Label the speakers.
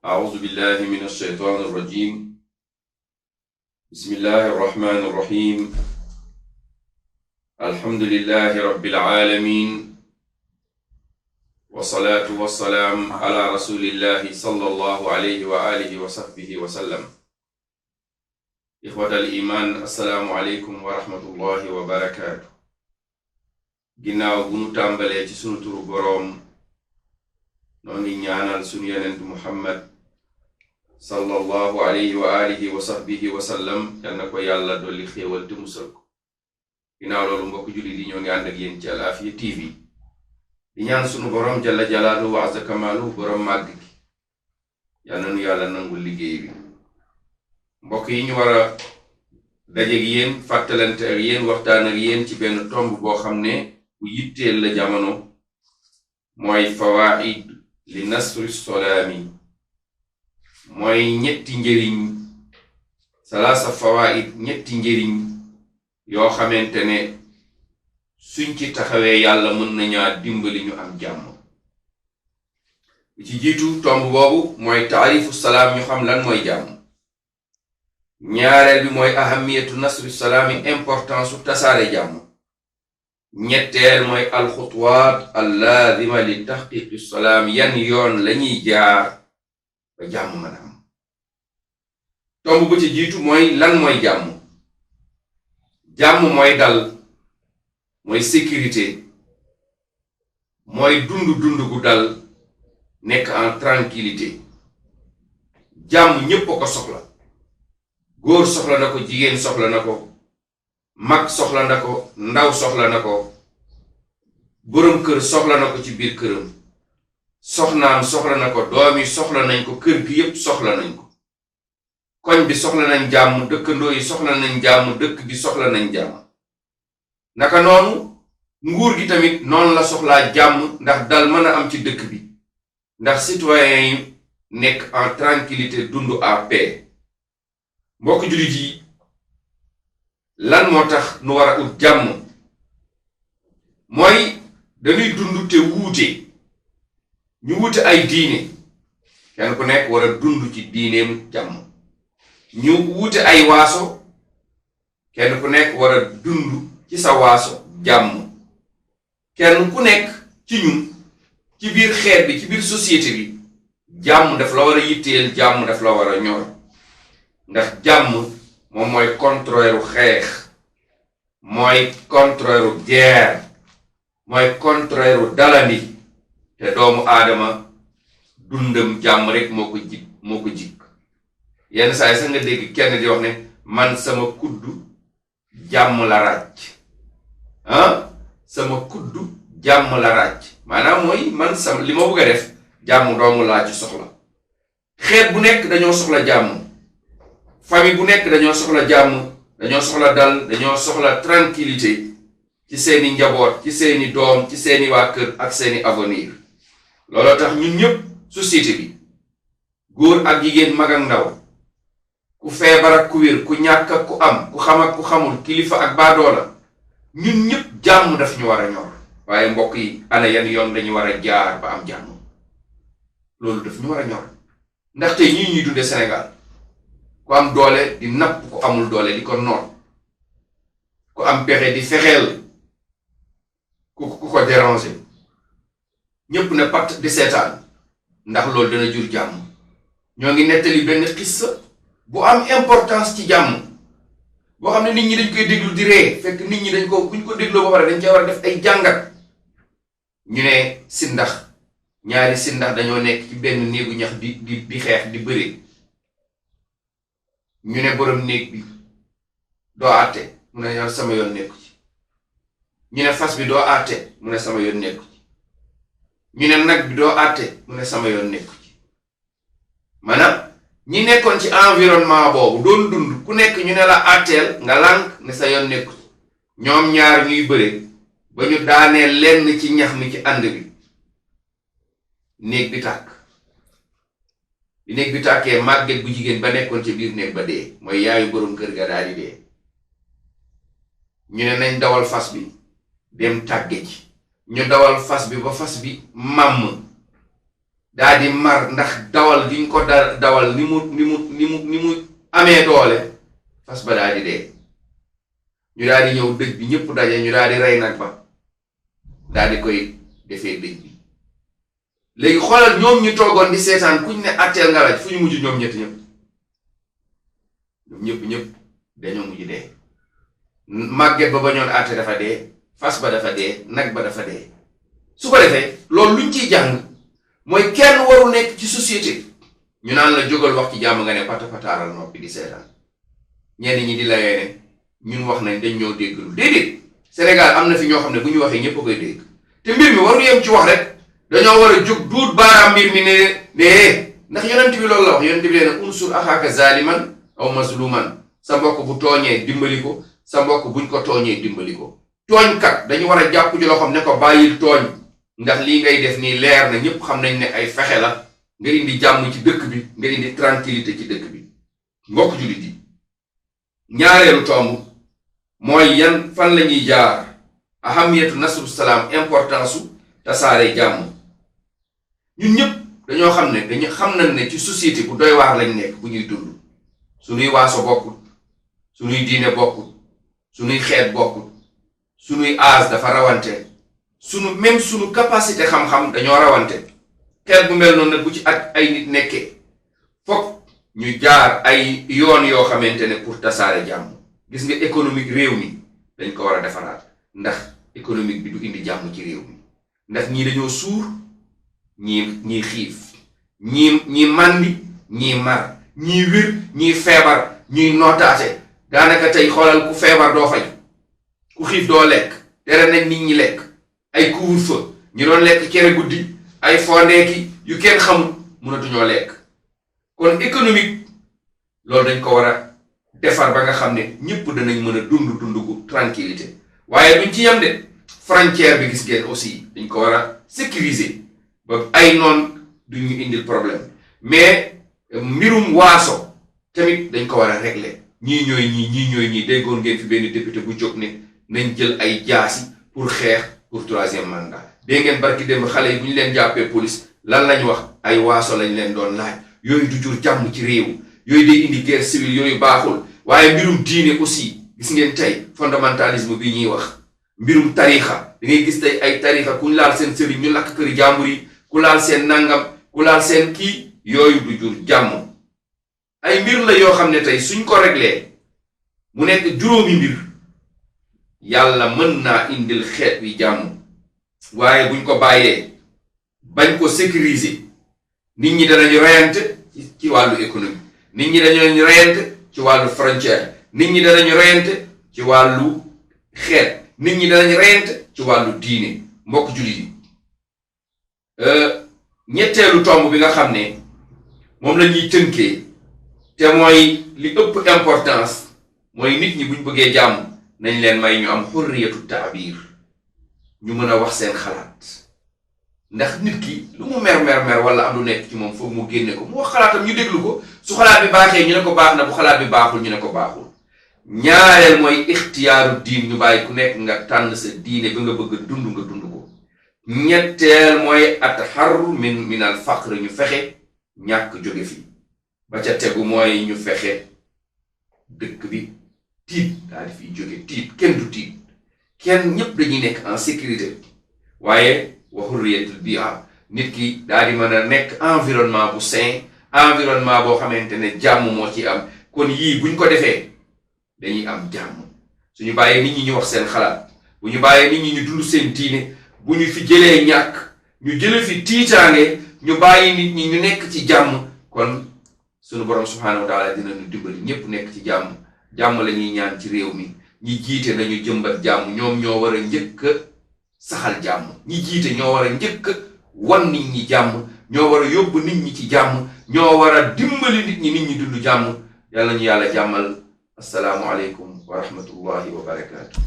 Speaker 1: أعوذ بالله من الشيطان الرجيم. بسم الله الرحمن الرحيم. الحمد لله رب العالمين، والصلاة والسلام على رسول الله صلى الله عليه وآله وصحبه وسلم. إخوة الإيمان، السلام عليكم ورحمة الله وبركاته. ginnaaw bu nu tàmbalee ci sunu turu boroom, noo ngi ñaanal sunu yonent Muhammad sallallahu alayhi wa alihi wa sahbihi wa sallam, yal na ko yàlla dolli xéewal te musal ko. ginnaaw loolu mbokk jullit yi ñoo ngi ànd ak yéen ci Al Afia TV di ñaan sunu boroom jalla jalaaluhu wa azza kamaaluhu boroom màgg gi yal na nu yàlla nangul liggéey bi. mbokk yi ñu war a dajeek yéen, fàttalante ak yéen, waxtaan ak yéen ci benn tomb boo xam ne bu yitteel la jamono, mooy fawaid li nasri solaami, mooy ñetti njëriñ, salaasa fawaid, ñetti njëriñ yoo xamante ne suñ ci taxawee yàlla mën nañaa dimbali ñu am jàmm. ci jiitu tomb boobu mooy taarifu salaam, ñu xam lan mooy jàmm. ñaareel bi mooy ahamiyatu nasri salaami, importance su tasaare jàmm. ñetteel mooy alxutuwaat allaazima li taxqiqi salaam, yan yoon lañuy jaar ba jàmm mën a am. tomb bu ci jiitu mooy lan mooy jàmm. jàmm mooy dal, mooy sécurité, mooy dund gu dal, nekk en tranquillité. jàmm ñépp a ko soxla. góor soxla na ko, jigéen soxla na ko, mag soxla na ko, ndaw soxla na ko, boroom kër soxla na ko ci biir këram, soxnaam soxla na ko, doom yi soxla nañ ko, kër gi yépp soxla nañ ko, koñ bi soxla nañ jàmm, dëkkandoo yi soxla nañ jàmm, dëkk bi soxla nañ jàmm. naka noonu nguur gi tamit noonu la soxlaa jàmm, ndax dal mën a am ci dëkk bi, ndax citoyens yi nekk en tranquillité, dund à paix. mbokk jullit yi, lan moo tax nu war a ut jàmm? mooy dañuy dund te wuute, ñu wuute ay diine, kenn ku nekk war a dund ci diineem jàmm. ñu wuute ay waaso, kenn ku nekk war a dund ci sa waaso jàmm. kenn ku nekk ci ñun, ci biir xeet bi, ci biir société bi, jàmm daf la war a yitteel, jàmm daf la war a ñor. ndax jàmm moom mooy contraire u xeex, mooy contraire u guerre, mooy contraire u dalandi, te doomu aadama dundam jàmm rek moo ko jik. yenn saa yi sax nga dégg kenn di wax ne man sama kuddu jàmm la ràcc. sama kuddu jàmm la ràcc, maanaam mooy man sama li ma bëgg a def jàmm doomu laa ci soxla. xeet bu nekk dañoo soxla jàmm, famille bu nekk dañoo soxla jàmm, dañoo soxla dal, dañoo soxla tranquillité ci seeni njaboot, ci seeni doom, ci seeni waa kër ak seeni avenir. looloo tax ñun ñëpp société bi, góor ak jigéen, mag ak ndaw, ku feebar ak ku wér, ku ñàkk ak ku am, ku xam ak ku xamul, kilifa ak baadoola, ñun ñëpp jàmm daf ñu war a ñor. waaye mbokk yi, ana yan yoon dañu war a jaar ba am jàmm? loolu daf ñu war a ñor, ndaxte ñuy dunde Sénégal, ku am doole di napp ku amul doole, di ko noot, ku am pexe di fexeel ku ko déranger, ñépp ne pat di seetaan, ndax loolu dana jur jàmm. ñoo ngi nettali benn xissa bu am importance ci jàmm, boo xam ne nit ñi dañ koy déglu di ree, fekk nit ñi dañ ko, buñ ko dégloo ba pare dañ cee war a def ay jàngat. ñu ne sindax, ñaari sindax dañoo nekk ci benn néegu ñax di xeex, di bëri. ñu ne borom néeg bi, doo àtte, mu ne yow sama yoon nekku ci. ñu ne fas bi, doo àtte, mu ne sama yoon nekku ci. ñu ne nag bi, doo àtte, mu ne sama yoon nekku ci. maanaam ñi nekkoon ci environnement boobu doon dund, ku nekk ñu ne la àtteel, nga lànk ne sa yoon nekku ci. ñoom ñaar ñuy bëre ba ñu daanee lenn ci ñax mi ci ànd bi, néeg bi tàkk. bi néeg bi tàkkee, màgget bu jigéen ba nekkoon ci biir néeg ba dee, mooy yaayu boroom kër ga daal di dee. ñu ne nañ dawal fas bi dem tàgge ji. ñu dawal fas bi ba fas bi màmm daa di mar ndax dawal giñ ko dawal ni mu amee doole fas ba daa di dee ñu daa di ñëw dëj bi ñëpp daje ñu daa di rey nag ba daa di koy defee dëj bi léegi xoolal ñoom ñu toogoon di seetaan kuñ ne atteel nga laaj fu ñu mujj ñoom ñëpp dañoo mujj dee màgget ba bañoon atte dafa dee fas ba dafa dee nag ba dafa dee su ko defee loolu luñ ciy jàng mooy kenn waru nekk ci société ñu naan la jógal wax ci jàmm nga ne pata pataaral noppi di seetaan ñenn ñi di layee ne ñun wax nañ dañ ñoo dégglu déedéet Sénégal am na fi ñoo xam ne bu ñu waxee ñëpp a koy dégg te mbir mi waru yem ci wax rek dañoo war a jóg duut baaraam mbir mi ne ndax yonent bi loolu la wax yonent bi nee na unsur axaaka zaliman aw mazluman sa mbokk bu tooñee dimbali ko sa mbokk buñ ko tooñee dimbali ko tooñkat dañu war a jàpp ci loxoom ne ko bàyyil tooñ ndax lii ngay def nii leer na ñëpp xam nañ ne ay fexe la nga indi jàmm ci dëkk bi nga indi tranquillité ci dëkk bi mbokk jullit yi ñaareelu tomb mooy yan fan la ñuy jaar ahamiyatu nasru salaam importance su tasaare jàmm ñun ñëpp dañoo xam ne xam nañ ne ci société bu doy waar lañ nekk bu ñuy dund suñuy waaso bokkut suñuy diine bokkut suñuy xeet bokkut suñuy âge dafa rawante suñu capacité xam-xam dañoo rawante xeet bu mel noonu nag bu ci ak ay nit nekkee fokk ñu jaar ay yoon yoo xamante ne pour tasaare jàmm gis nga économique réew mi dañ ko war a defaraat ndax économique bi du indi jàmm ci réew mi ndax ñii dañoo suur ñii xiif ñii màndi ñii mar ñii wér ñii feebar ñii nootaate daanaka tey xoolal ku feebar doo faj ku xiif doo lekk tere nañ nit ñi lekk ay couvre-feu ñu doon lekk cere guddi ay fondeeki yu kenn xamul mënatuñoo lekk kon économique loolu dañ ko war a defar ba nga xam ne ñëpp danañ mën a dund gu tranquillité waaye duñ ci yem de frontière bi gis ngeen aussi dañ ko war a sécuriser ba ay noon duñ ñu indil problème mais mbirum waaso tamit dañ ko war a régler ñii ñooy ñii déggoon ngeen fi benn député bu jóg ne nañ jël ay jaasi pour xeex pour troisième mandat dégg ngeen barki démb xale yi bu ñu leen jàppee police lan lañ wax ay waaso lañ leen doon laaj yooyu du jur jàmm ci réew yooyu day indi guerre civile yooyu baaxul waaye mbirum diine aussi gis ngeen tey fondamentalisme bi ñuy wax mbirum tarixa da ngay gis tey ay tarixa ku ñu laal seen sëriñ ñu lakk këri jàmbur yi ku laal seen nangam ku laal seen kii yooyu du jur jàmm ay mbir la yoo xam ne tey suñ ko réglé mu nekk juróomi mbir yàlla mën naa indil xeet wi jàmm waaye buñ ko bàyyee bañ ko sécuriser nit ñi danañu reyante ci wàllu économie nit ñi danañu reyante ci wàllu frontière nit ñi danañu reyante ci wàllu xeet nit ñi danañu reyante ci wàllu diine mbokk jullit yi ñetteelu tomb bi nga xam ne moom la ñuy tënkee te mooy li ëpp importance mooy nit ñi buñ bëggee jàmm nañ leen may ñu am xurriyatu taabir ñu mën a wax seen xalaat ndax nit ki lu mu mer wala am lu nekk ci moom foog mu génne ko mu wax xalaatam ñu déglu ko su xalaat bi baaxee ñu ne ko baax na bu xalaat bi baaxul ñu ne ko baaxul ñaareel mooy ixtiyaaru diin ñu bàyyi ku nekk nga tànn sa diine bi nga bëgg dund nga dund ko ñetteel mooy at-taharru min al faqr ñu fexe ñàkk jóge fi ba ca tegu mooy ñu fexe dëkk bi tiit daal di fiy jóge tiit kenn du tiit kenn ñëpp dañuy nekk en sécurité waaye wa hurriyatul bi'a nit ki daal di mën a nekk environnement bu sain environnement boo xamante ne jàmm moo ci am kon yii buñ ko defee dañuy am jàmm suñu bàyyee nit ñi ñu wax seen xalaat bu ñu bàyyee nit ñi ñu dund seen diine bu ñu fi jëlee ñàkk ñu jële fi tiitaange ñu bàyyi nit ñi ñu nekk ci jàmm kon suñu borom subhaanahu wa taala dina ñu dimbali ñëpp nekk ci jàmm jàmm la ñuy ñaan ci réew mi ñi jiite nañu jëmbat jàmm ñoom ñoo war a njëkk a saxal jàmm ñi jiite ñoo war a njëkk a wan nit ñi jàmm ñoo war a yóbbu nit ñi ci jàmm ñoo war a dimbali nit ñi dund jàmm yàlla ñu yàlla jàmmal assalaamu aleykum wa rahmatullahi wa barakaatu